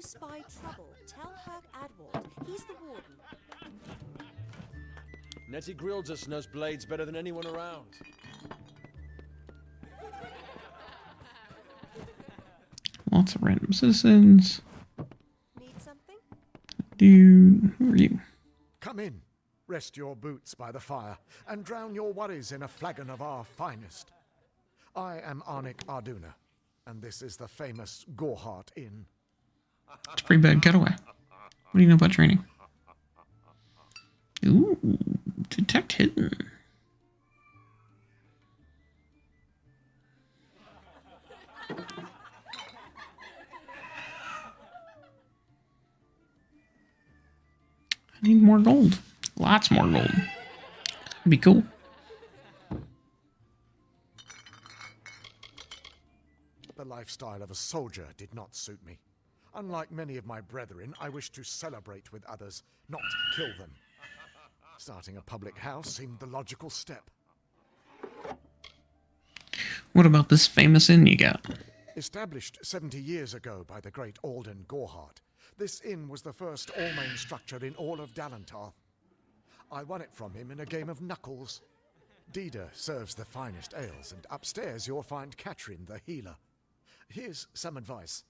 spy trouble, tell Herc Adwald. He's the warden. Nettie Grildus knows blades better than anyone around. Lots of random citizens. Need something? Dude, who are you? Come in, rest your boots by the fire, and drown your worries in a flagon of our finest. I am Arnik Arduna, and this is the famous Gorham Inn. It's a pretty bad getaway. What do you know about training? Ooh, detect hidden. I need more gold. Lots more gold. That'd be cool. The lifestyle of a soldier did not suit me. Unlike many of my brethren, I wished to celebrate with others, not kill them. Starting a public house seemed the logical step. What about this famous inn you got? Established 70 years ago by the great Alden Gorhart, this inn was the first all-main structure in all of Dalantar. I won it from him in a game of knuckles. Dida serves the finest ales, and upstairs you'll find Katrine, the healer. Here's some advice.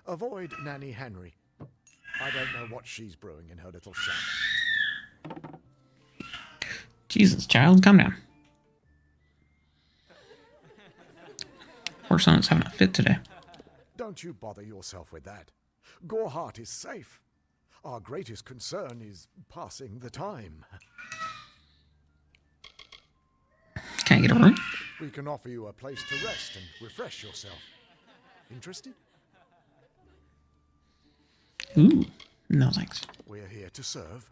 Avoid Nanny Henry. I don't know what she's brewing in her little shack. Jesus, child, calm down. Poor son is having a fit today. Don't you bother yourself with that. Gorhart is safe. Our greatest concern is passing the time. Can I get a room? We can offer you a place to rest and refresh yourself. Interested? Ooh, no thanks. We're here to serve.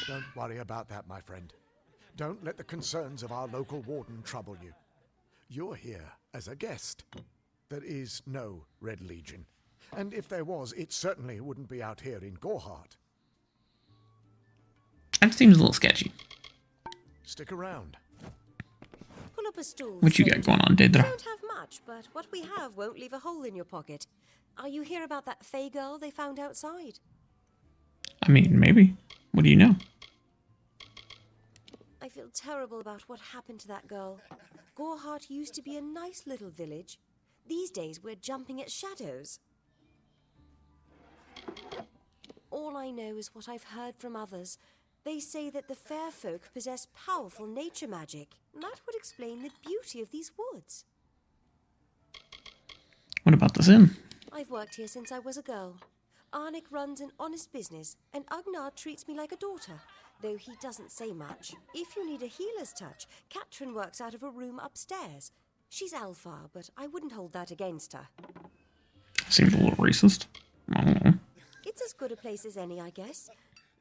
Don't worry about that, my friend. Don't let the concerns of our local warden trouble you. You're here as a guest. There is no Red Legion. And if there was, it certainly wouldn't be out here in Gorhart. That seems a little sketchy. Stick around. Pull up a stool. What you got going on, We Daedra? don't have much, but what we have won't leave a hole in your pocket. Are you here about that Fey girl they found outside? I mean, maybe. What do you know? I feel terrible about what happened to that girl. Gorhart used to be a nice little village. These days we're jumping at shadows. All I know is what I've heard from others. They say that the fair folk possess powerful nature magic. That would explain the beauty of these woods. What about this inn? I've worked here since I was a girl. Arnik runs an honest business, and Agnar treats me like a daughter, though he doesn't say much. If you need a healer's touch, Katrine works out of a room upstairs. She's Alpha, but I wouldn't hold that against her. Seems a little racist. I don't know. It's as good a place as any, I guess.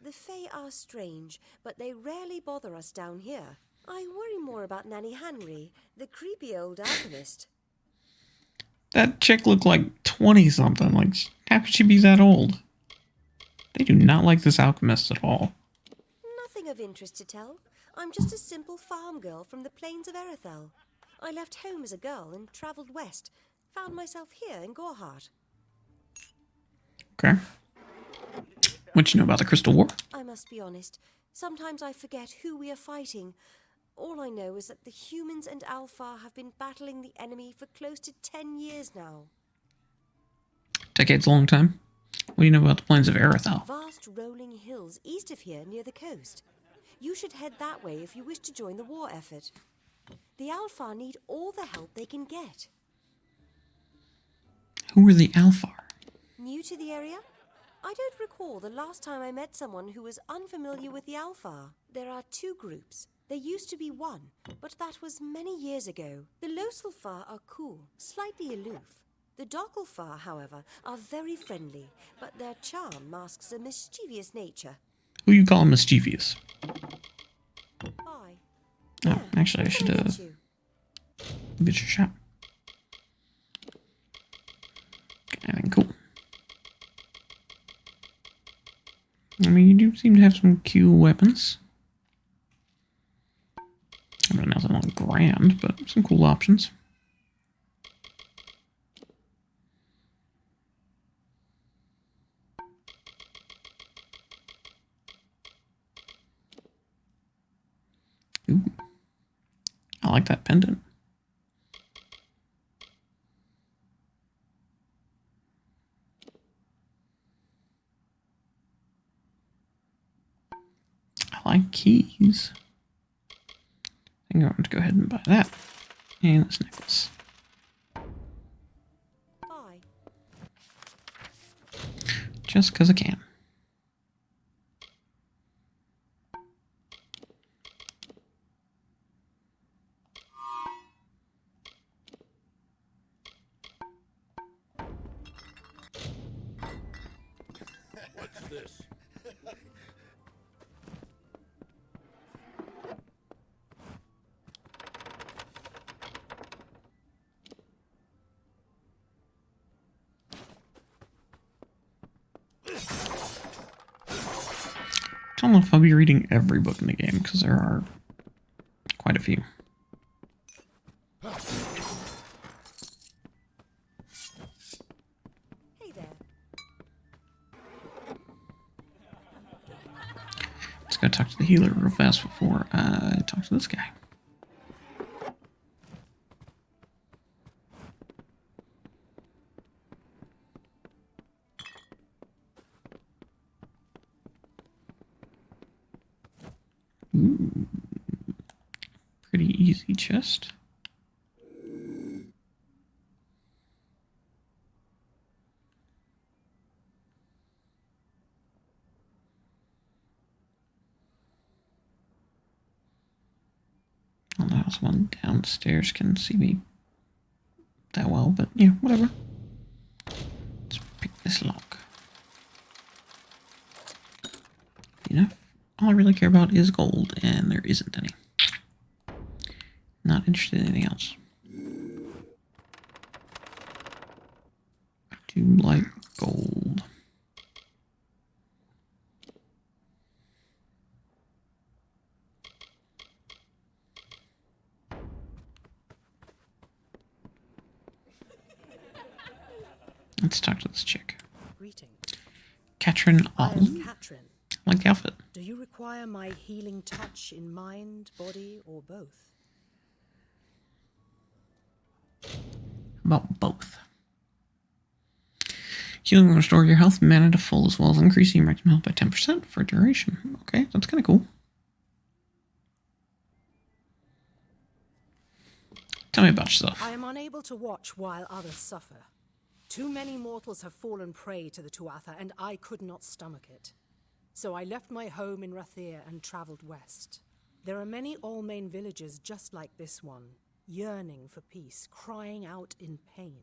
The Fae are strange, but they rarely bother us down here. I worry more about Nanny Henry, the creepy old alchemist. That chick looked like 20-something. Like, how could she be that old? They do not like this alchemist at all. Nothing of interest to tell. I'm just a simple farm girl from the plains of Erethel. I left home as a girl and travelled west. Found myself here in Gorhart. Okay. What you know about the Crystal War? I must be honest. Sometimes I forget who we are fighting. All I know is that the humans and Alpha have been battling the enemy for close to 10 years now. Decade's a long time. What do you know about the plains of Erethel? Vast rolling hills east of here near the coast. You should head that way if you wish to join the war effort. The Alpha need all the help they can get. Who are the Alfar? New to the area? I don't recall the last time I met someone who was unfamiliar with the Alpha. There are two groups. There used to be one, but that was many years ago. The Loselfar are cool, slightly aloof. The Dockelfar, however, are very friendly, but their charm masks a mischievous nature. Who you call mischievous? Hi. Oh, actually, I should met you. get your shot. Anything cool? I mean, you do seem to have some cool weapons. I mean, nothing like grand, but some cool options. like that pendant. I like keys. I think I'm going to go ahead and buy that. And this necklace. Bye. Just because I can. What's this? I don't know if I'll be reading every book in the game, because there are quite a few. Hey there. Let's go talk to the healer real fast before I talk to this guy. Ooh. Pretty easy chest. Well, that was one downstairs. Can see me that well, but yeah, whatever. Let's pick this lock. Enough. All I really care about is gold, and there isn't any. Not interested in anything else. I do like gold. Let's talk to this chick. Greetings. Katrine. I am Katrine. Like the outfit. Do you require my healing touch in mind, body, or both? About both. Healing will restore your health and mana to full, as well as increasing your maximum health by 10% for a duration. Okay, that's kind of cool. Tell me about yourself. I am unable to watch while others suffer. Too many mortals have fallen prey to the Tuatha, and I could not stomach it. So I left my home in Rader and travelled west. There are many Almain villages just like this one, yearning for peace, crying out in pain.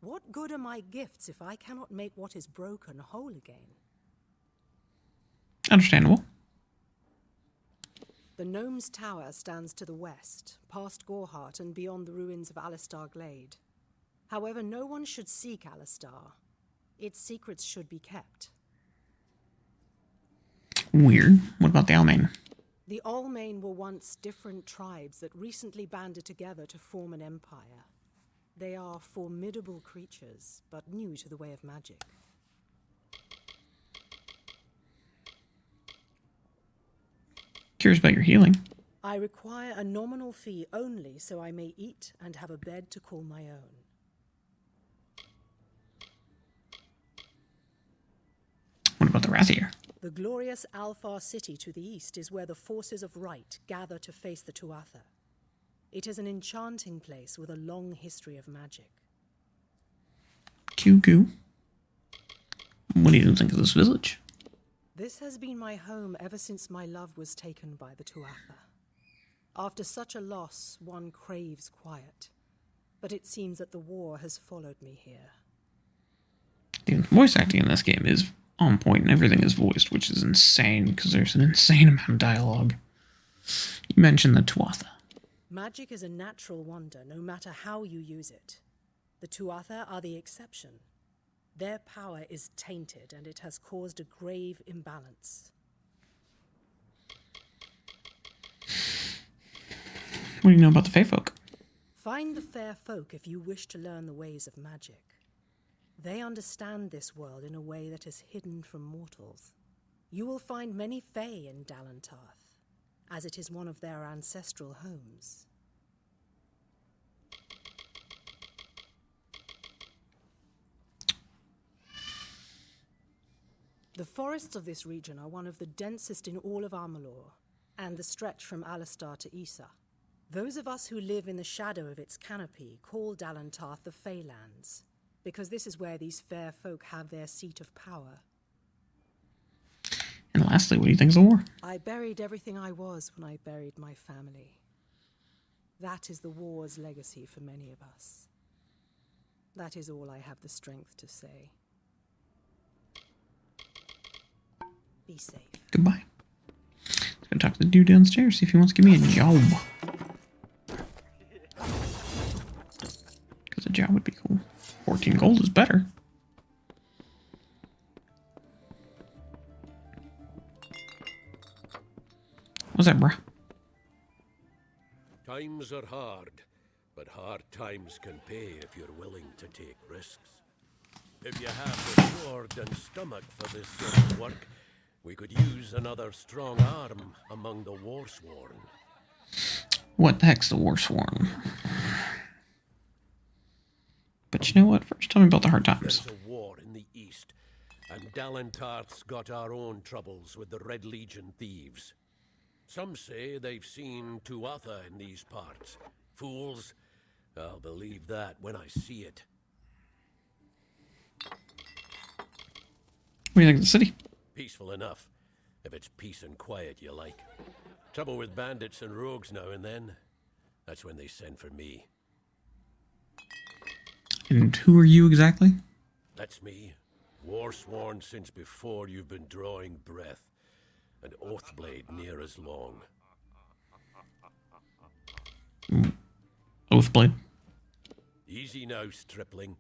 What good are my gifts if I cannot make what is broken whole again? Understandable. The Gnome's Tower stands to the west, past Gorhart and beyond the ruins of Alistar Glade. However, no one should seek Alistar. Its secrets should be kept. Weird. What about the Almain? The Almain were once different tribes that recently banded together to form an empire. They are formidable creatures, but new to the way of magic. Curious about your healing. I require a nominal fee only so I may eat and have a bed to call my own. What about the Razier? The glorious Alfar city to the east is where the forces of right gather to face the Tuatha. It is an enchanting place with a long history of magic. Q-Goo. What do you think of this village? This has been my home ever since my love was taken by the Tuatha. After such a loss, one craves quiet. But it seems that the war has followed me here. The voice acting in this game is on point and everything is voiced, which is insane because there's an insane amount of dialogue. You mentioned the Tuatha. Magic is a natural wonder, no matter how you use it. The Tuatha are the exception. Their power is tainted, and it has caused a grave imbalance. What do you know about the Fae folk? Find the fair folk if you wish to learn the ways of magic. They understand this world in a way that is hidden from mortals. You will find many Fae in Dalantarth, as it is one of their ancestral homes. The forests of this region are one of the densest in all of Amalur, and the stretch from Alistar to Issa. Those of us who live in the shadow of its canopy call Dalantarth the Feylands, because this is where these fair folk have their seat of power. And lastly, what do you think of the war? I buried everything I was when I buried my family. That is the war's legacy for many of us. That is all I have the strength to say. Be safe. Goodbye. Let's go talk to the dude downstairs, see if he wants to give me a job. Because a job would be cool. 14 gold is better. What's that, bruh? Times are hard, but hard times can pay if you're willing to take risks. If you have the sword and stomach for this sort of work, we could use another strong arm among the Warsworn. What the heck's the Warsworn? But you know what? First, tell me about the hard times. There's a war in the east, and Dalantarth's got our own troubles with the Red Legion thieves. Some say they've seen Tuatha in these parts. Fools. I'll believe that when I see it. What do you think of the city? Peaceful enough, if it's peace and quiet you like. Trouble with bandits and rogues now and then. That's when they send for me. And who are you exactly? That's me. Warsworn since before you've been drawing breath. And Oathblade near as long. Oathblade. Easy now, stripling.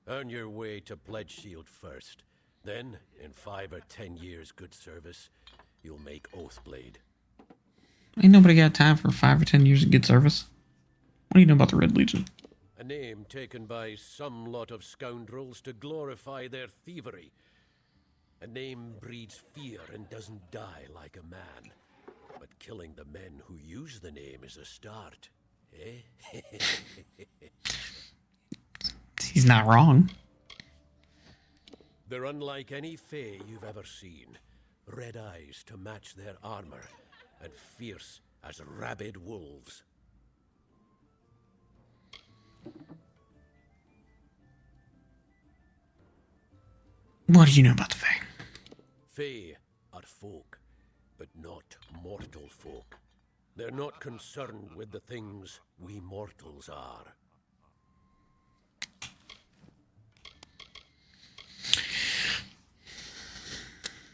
Earn your way to Pledge Shield first. Then, in 5 or 10 years good service, you'll make Oathblade. Ain't nobody got time for 5 or 10 years of good service. What do you know about the Red Legion? A name taken by some lot of scoundrels to glorify their thievery. A name breeds fear and doesn't die like a man. But killing the men who use the name is a start. Eh? He's not wrong. They're unlike any Fae you've ever seen. Red eyes to match their armor, and fierce as rabid wolves. What do you know about the Fae? Fae are folk, but not mortal folk. They're not concerned with the things we mortals are.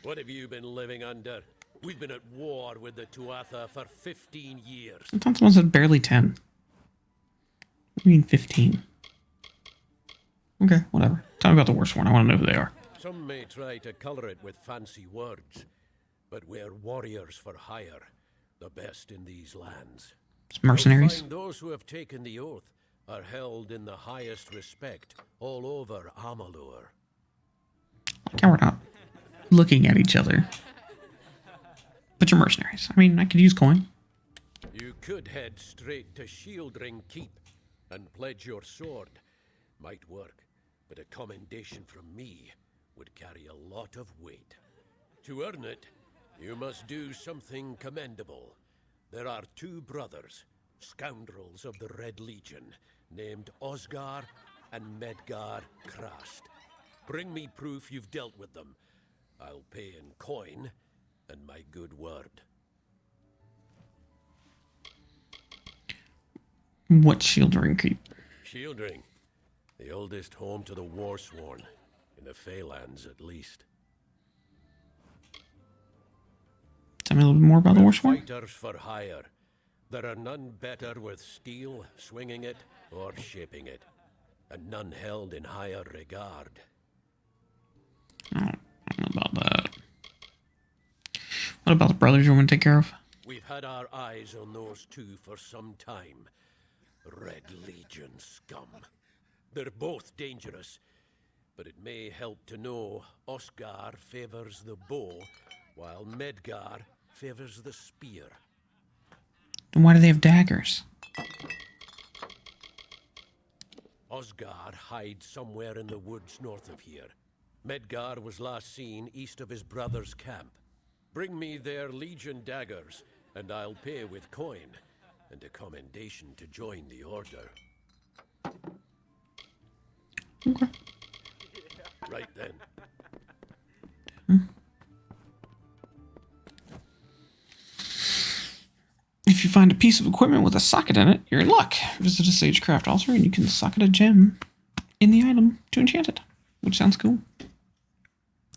What have you been living under? We've been at war with the Tuatha for 15 years. I thought someone said barely 10. What do you mean 15? Okay, whatever. Tell me about the worst one. I want to know who they are. Some may try to color it with fancy words, but we're warriors for hire, the best in these lands. It's mercenaries. You'll find those who have taken the oath are held in the highest respect all over Amalur. Like how we're not looking at each other. But you're mercenaries. I mean, I could use coin. You could head straight to Shieldring Keep and pledge your sword. Might work, but a commendation from me would carry a lot of weight. To earn it, you must do something commendable. There are 2 brothers, scoundrels of the Red Legion, named Osgar and Medgar Krast. Bring me proof you've dealt with them. I'll pay in coin and my good word. What's Shieldring Keep? Shieldring, the oldest home to the Warsworn, in the Feylands at least. Tell me a little bit more about the Warsworn. Fighters for hire. There are none better with steel, swinging it, or shaping it. And none held in higher regard. I don't know about that. What about the brothers you want to take care of? We've had our eyes on those 2 for some time. Red Legion scum. They're both dangerous, but it may help to know Oscar favors the bow, while Medgar favors the spear. Then why do they have daggers? Osgar hides somewhere in the woods north of here. Medgar was last seen east of his brother's camp. Bring me their Legion daggers, and I'll pay with coin, and a commendation to join the order. Okay. Right then. If you find a piece of equipment with a socket in it, you're in luck. Visit a Sagecraft altar and you can socket a gem in the item to enchant it, which sounds cool.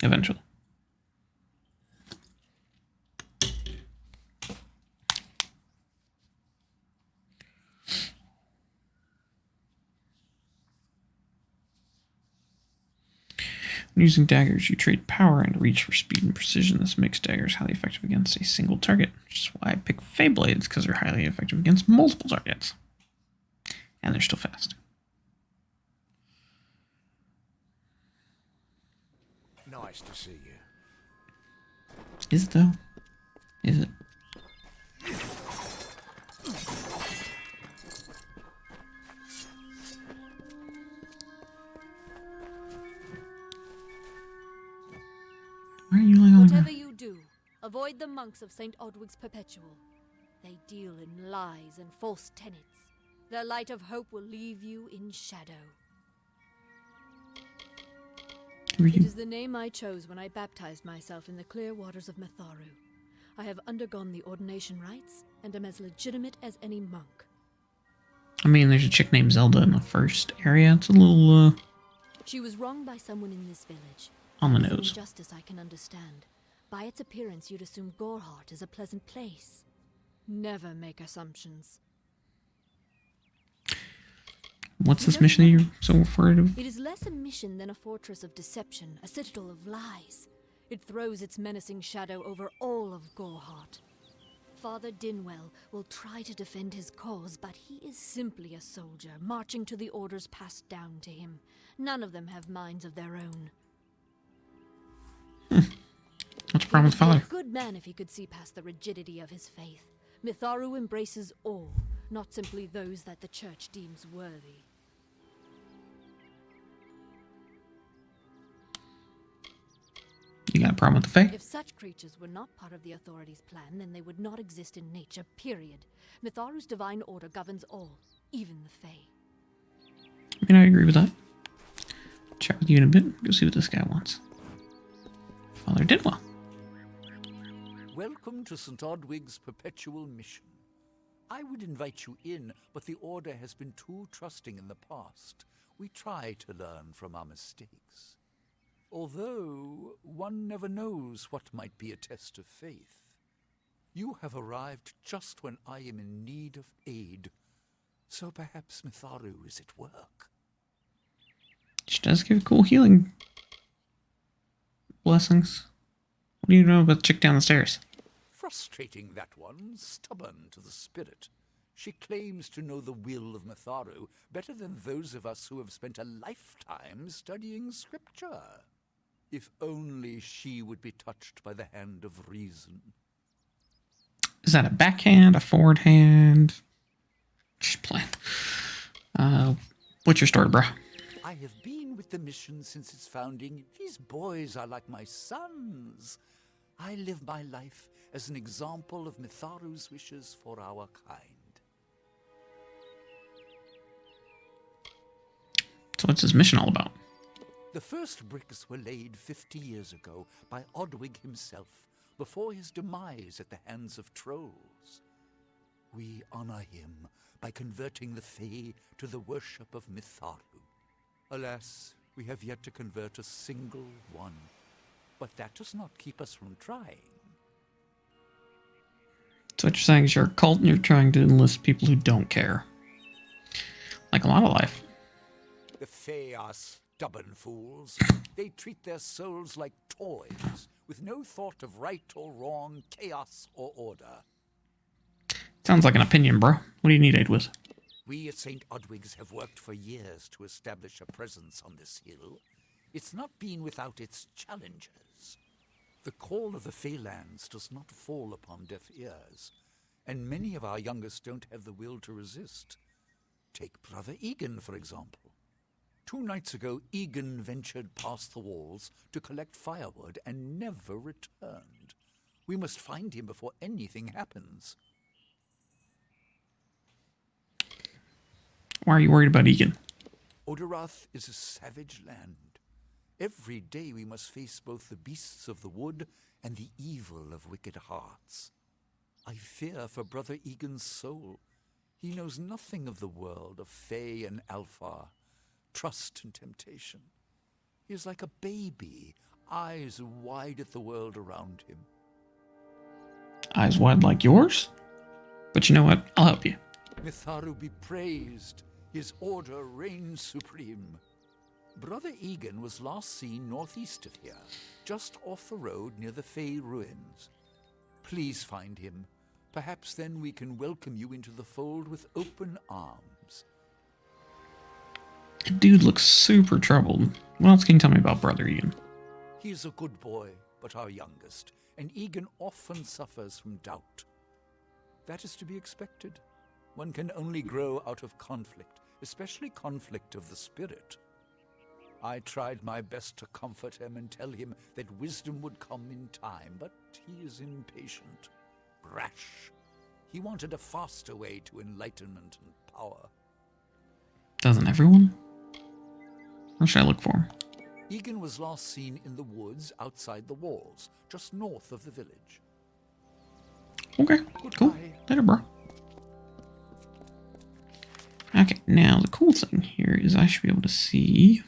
Eventually. When using daggers, you trade power and reach for speed and precision. This makes daggers highly effective against a single target, which is why I pick Fey Blades, because they're highly effective against multiple targets. And they're still fast. Nice to see you. Is it, though? Is it? Why are you laying on the ground? Whatever you do, avoid the monks of St. Odwig's Perpetual. They deal in lies and false tenets. Their light of hope will leave you in shadow. It is the name I chose when I baptized myself in the clear waters of Metharu. I have undergone the ordination rites and am as legitimate as any monk. I mean, there's a chick named Zelda in the first area. It's a little, She was wronged by someone in this village. on the With nose. injustice I can understand. By its appearance, you'd assume Gorhart is a pleasant place. Never make assumptions. What's this mission that you're so afraid of? It is less a mission than a fortress of deception, a citadel of lies. It throws its menacing shadow over all of Gorhart. Father Dinwell will try to defend his cause, but he is simply a soldier, marching to the orders passed down to him. None of them have minds of their own. What's the problem with He would Father? be a good man if he could see past the rigidity of his faith. Mitharu embraces all, not simply those that the church deems worthy. You got a problem with the Fae? If such creatures were not part of the authorities' plan, then they would not exist in nature, period. Mitharu's divine order governs all, even the Fae. I mean, I agree with that. Chat with you in a bit. Go see what this guy wants. Father Dinwell. Welcome to St. Odwig's Perpetual Mission. I would invite you in, but the Order has been too trusting in the past. We try to learn from our mistakes. Although, one never knows what might be a test of faith. You have arrived just when I am in need of aid. So perhaps Mitharu is at work. She does give cool healing blessings. What do you know about the chick down the stairs? Frustrating, that one, stubborn to the spirit. She claims to know the will of Mitharu better than those of us who have spent a lifetime studying scripture. If only she would be touched by the hand of reason. Is that a backhand, a forward hand? Just playing. What's your story, bro? I have been with the mission since its founding. These boys are like my sons. I live my life as an example of Mitharu's wishes for our kind. So what's his mission all about? The first bricks were laid 50 years ago by Odwig himself, before his demise at the hands of trolls. We honor him by converting the Fae to the worship of Mitharu. Alas, we have yet to convert a single one. But that does not keep us from trying. So what you're saying is you're a cult and you're trying to enlist people who don't care. Like a lot of life. The Fae are stubborn fools. They treat their souls like toys, with no thought of right or wrong, chaos or order. Sounds like an opinion, bro. What do you need aid with? We at St. Odwig's have worked for years to establish a presence on this hill. It's not been without its challenges. The call of the Feylands does not fall upon deaf ears, and many of our youngest don't have the will to resist. Take Brother Egan, for example. 2 nights ago, Egan ventured past the walls to collect firewood and never returned. We must find him before anything happens. Why are you worried about Egan? Oderath is a savage land. Every day we must face both the beasts of the wood and the evil of wicked hearts. I fear for Brother Egan's soul. He knows nothing of the world of Fae and Alpha, trust and temptation. He is like a baby, eyes wide at the world around him. Eyes wide like yours? But you know what? I'll help you. Mitharu be praised. His order reigns supreme. Brother Egan was last seen northeast of here, just off the road near the Fae ruins. Please find him. Perhaps then we can welcome you into the fold with open arms. The dude looks super troubled. What else can you tell me about Brother Egan? He is a good boy, but our youngest, and Egan often suffers from doubt. That is to be expected. One can only grow out of conflict, especially conflict of the spirit. I tried my best to comfort him and tell him that wisdom would come in time, but he is impatient, brash. He wanted a faster way to enlightenment and power. Doesn't everyone? Where should I look for him? Egan was last seen in the woods outside the walls, just north of the village. Okay, cool. Goodbye. Later, bro. Okay, now the cool thing here is I should be able to see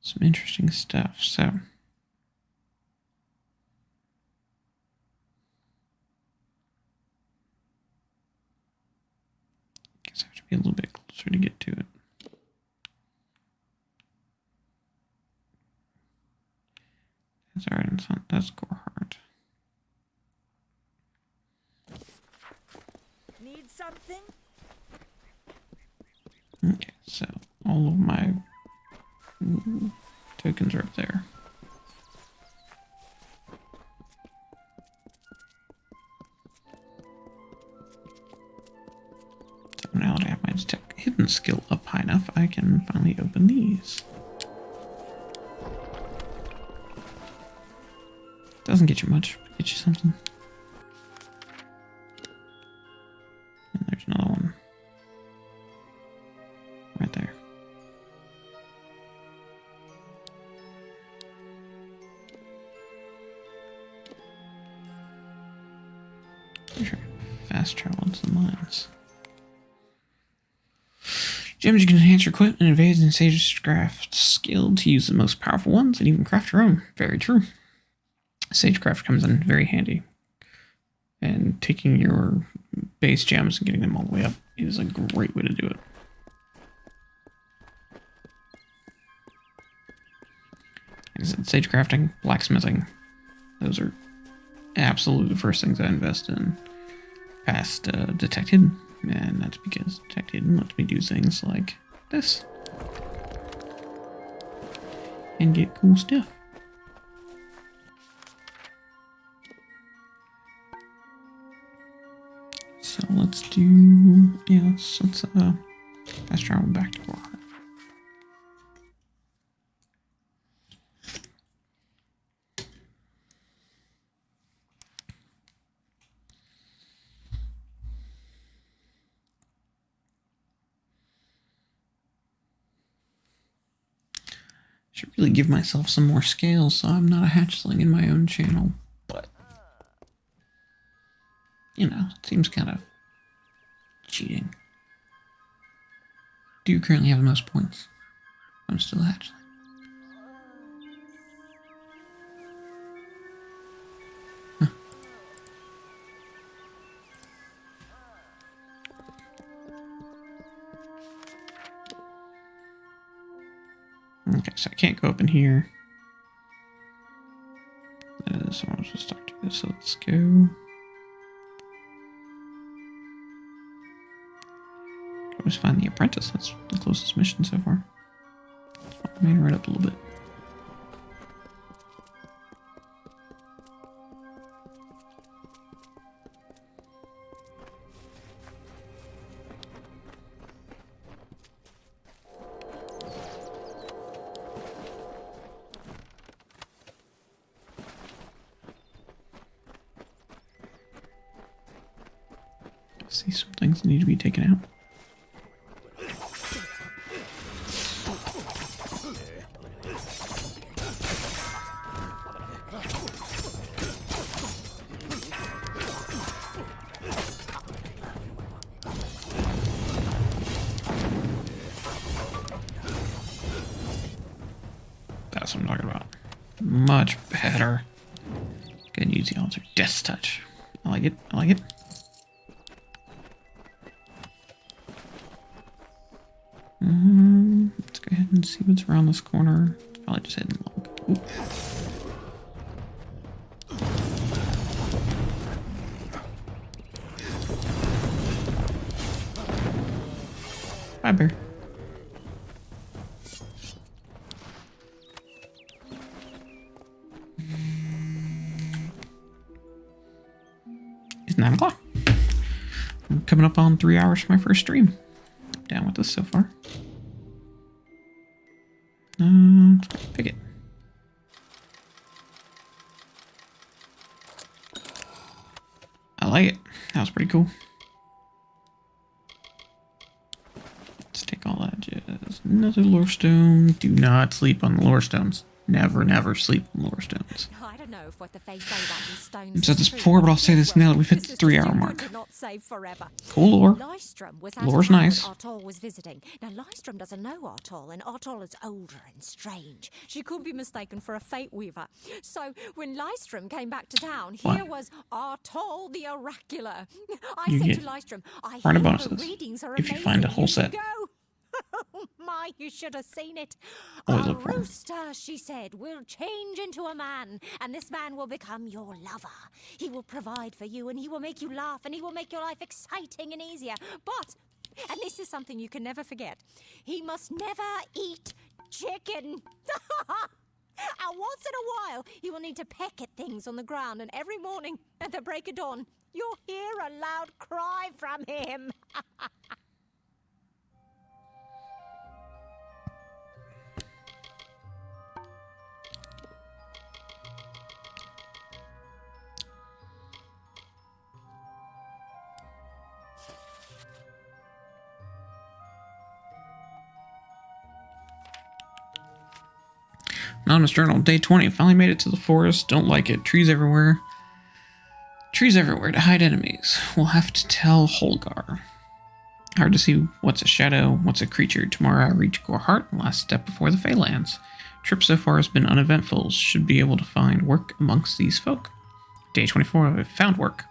some interesting stuff. So, guess I have to be a little bit closer to get to it. That's alright, that's Gorhart. Need something? Okay, so all of my tokens are up there. So now that I have my detect hidden skill up high enough, I can finally open these. Doesn't get you much, but get you something. And there's another one. Right there. Sure. Fast travel into the mines. Gems, you can enhance your equipment and evade and sagecraft skill to use the most powerful ones and even craft your own. Very true. Sagecraft comes in very handy. And taking your base gems and getting them all the way up is a great way to do it. Like I said, sagecrafting, blacksmithing, those are absolutely the first things I invest in past Detect Hidden. And that's because Detect Hidden lets me do things like this. And get cool stuff. So let's do, yeah, let's fast travel back to Gorham. Should really give myself some more scales so I'm not a hatchling in my own channel, but you know, it seems kind of cheating. Do you currently have the most points? I'm still a hatchling. Huh. Okay, so I can't go up in here. So I'm supposed to talk to this, so let's go. Always find the Apprentice. That's the closest mission so far. Let's main right up a little bit. see some things that need to be taken out. That's what I'm talking about. Much better. Go and use the altar. Death touch. I like it. I like it. Let's go ahead and see what's around this corner. It's probably just hidden log. Ooh. Bye, bear. It's 9 o'clock. I'm coming up on 3 hours for my first stream. I'm down with this so far. Let's pick it. I like it. That was pretty cool. Let's take all that. Just another lore stone. Do not sleep on the lore stones. Never, never sleep on lore stones. I don't know if what the face say about these stones. I've said this before, but I'll say this now that we've hit the 3-hour mark. Not save forever. Cool lore. Lystrom was Lore's nice. Artol was visiting. Now Lystrom doesn't know Artol, and Artol is older and strange. She could be mistaken for a fate weaver. So when Lystrom came back to town, here was Artol the oracular. I You said get to Lystrom, I part of hear her bonuses readings are if you amazing. find a whole You should set. go. Oh my, you should have seen it. Always A look for 'em. rooster, she said, will change into a man, and this man will become your lover. He will provide for you, and he will make you laugh, and he will make your life exciting and easier. But, and this is something you can never forget, he must never eat chicken. And once in a while, he will need to peck at things on the ground, and every morning at the break of dawn, you'll hear a loud cry from him. Anonymous Journal, day 20. Finally made it to the forest. Don't like it. Trees everywhere. Trees everywhere to hide enemies. We'll have to tell Holgar. Hard to see what's a shadow, what's a creature. Tomorrow I reach Gorhart, last step before the Feylands. Trip so far has been uneventful. Should be able to find work amongst these folk. Day 24. I've found work.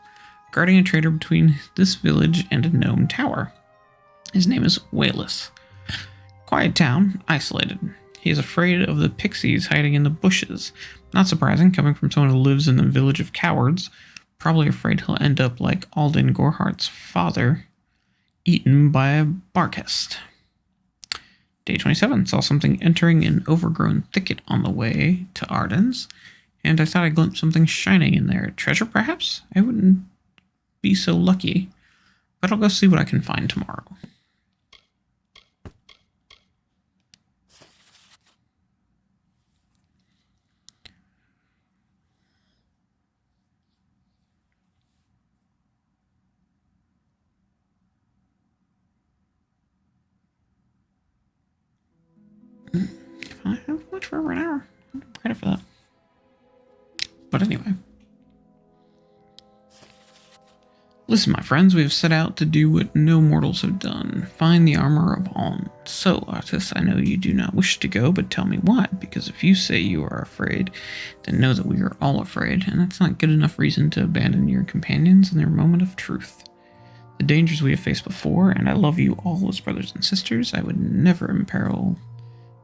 Guarding a trader between this village and a gnome tower. His name is Wayless. Quiet town, isolated. He is afraid of the pixies hiding in the bushes. Not surprising, coming from someone who lives in the village of cowards. Probably afraid he'll end up like Alden Gorhart's father, eaten by a barkest. Day 27. Saw something entering an overgrown thicket on the way to Arden's, and I thought I glimpsed something shining in there. Treasure, perhaps? I wouldn't be so lucky, but I'll go see what I can find tomorrow. I have much for over an hour. Credit for that. But anyway. Listen, my friends, we have set out to do what no mortals have done. Find the armor of Alm. So, Artis, I know you do not wish to go, but tell me why. Because if you say you are afraid, then know that we are all afraid, and that's not good enough reason to abandon your companions in their moment of truth. The dangers we have faced before, and I love you all as brothers and sisters, I would never imperil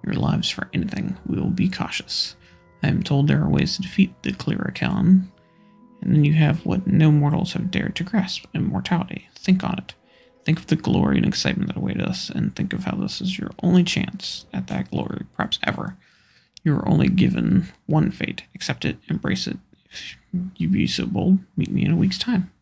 your lives for anything. We will be cautious. I am told there are ways to defeat the Clericalan, and then you have what no mortals have dared to grasp, immortality. Think on it. Think of the glory and excitement that await us, and think of how this is your only chance at that glory, perhaps ever. You are only given one fate. Accept it, embrace it. If you be so bold, meet me in a week's time.